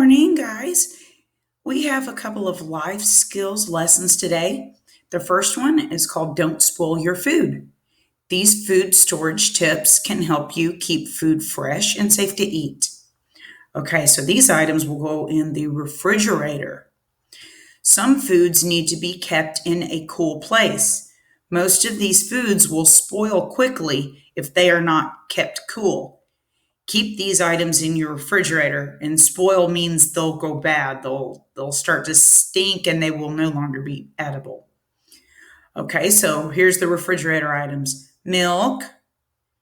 morning, guys. We have a couple of life skills lessons today. The first one is called Don't Spoil Your Food. These food storage tips can help you keep food fresh and safe to eat. Okay, so these items will go in the refrigerator. Some foods need to be kept in a cool place. Most of these foods will spoil quickly if they are not kept cool. Keep these items in your refrigerator, and spoil means they'll go bad. They'll start to stink and they will no longer be edible. Okay, so here's the refrigerator items: milk,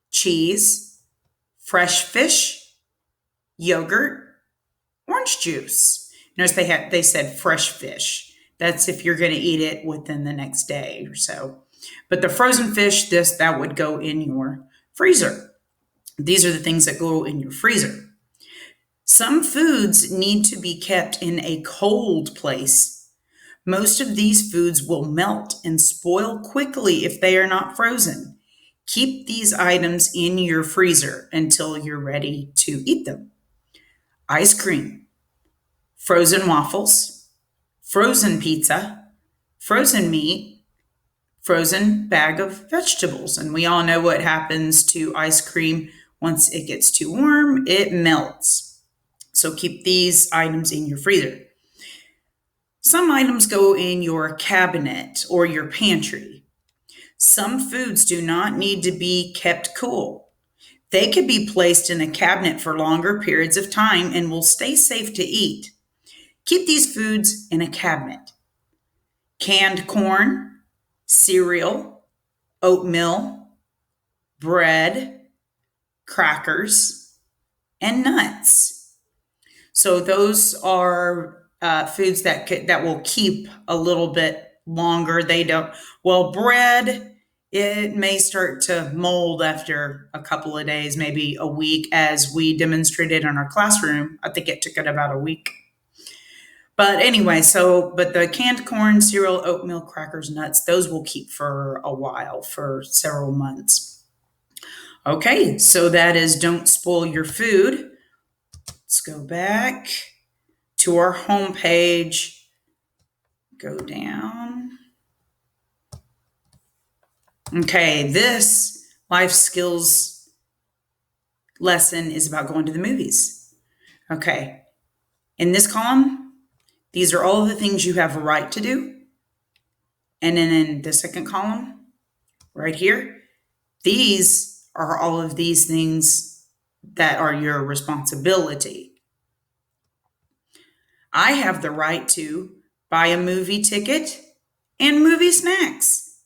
cheese, fresh fish, yogurt, orange juice. Notice they said fresh fish. That's if you're going to eat it within the next day or so. But the frozen fish, that would go in your freezer. These are the things that go in your freezer. Some foods need to be kept in a cold place. Most of these foods will melt and spoil quickly if they are not frozen. Keep these items in your freezer until you're ready to eat them. Ice cream, frozen waffles, frozen pizza, frozen meat, frozen bag of vegetables. And we all know what happens to ice cream once it gets too warm, it melts. So keep these items in your freezer. Some items go in your cabinet or your pantry. Some foods do not need to be kept cool. They could be placed in a cabinet for longer periods of time and will stay safe to eat. Keep these foods in a cabinet. Canned corn, cereal, oatmeal, bread, crackers, and nuts. So those are foods that will keep a little bit longer. Bread, it may start to mold after a couple of days, maybe a week, as we demonstrated in our classroom. I think it took it about a week. But anyway, but the canned corn, cereal, oatmeal, crackers, nuts, those will keep for a while, for several months. Okay, so that is don't spoil your food. Let's go back to our home page. Go down. Okay, this life skills lesson is about going to the movies. Okay, in this column, these are all of the things you have a right to do. And then in the second column, right here, these are all of these things that are your responsibility. I have the right to buy a movie ticket and movie snacks,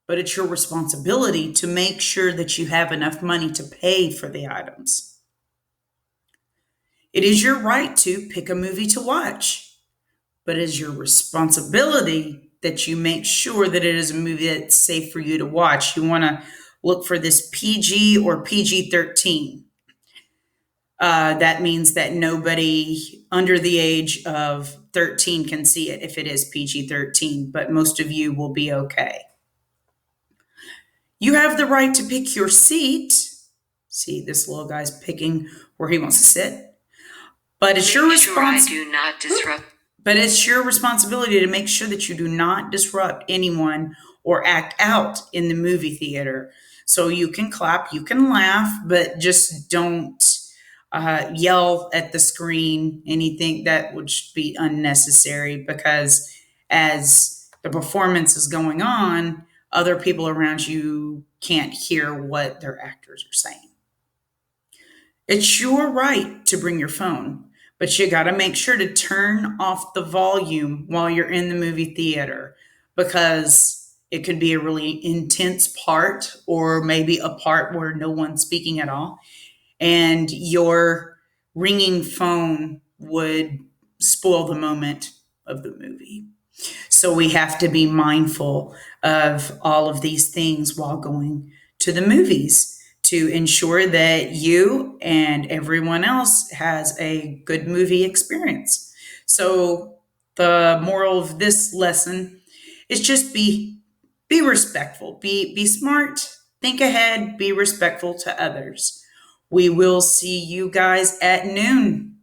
but it's your responsibility to make sure that you have enough money to pay for the items. It is your right to pick a movie to watch, but it is your responsibility that you make sure that it is a movie that's safe for you to watch. You want to look for this PG or PG-13. That means that nobody under the age of 13 can see it if it is PG-13, but most of you will be okay. You have the right to pick your seat. See, this little guy's picking where he wants to sit. But it's your responsibility. But it's your responsibility to make sure that you do not disrupt anyone or act out in the movie theater. So you can clap, you can laugh, but just don't yell at the screen, anything that would be unnecessary, because as the performance is going on, other people around you can't hear what their actors are saying. It's your right to bring your phone, but you got to make sure to turn off the volume while you're in the movie theater, because it could be a really intense part, or maybe a part where no one's speaking at all, and your ringing phone would spoil the moment of the movie. So we have to be mindful of all of these things while going to the movies to ensure that you and everyone else has a good movie experience. So the moral of this lesson is just be respectful, be smart, think ahead, be respectful to others. We will see you guys at noon.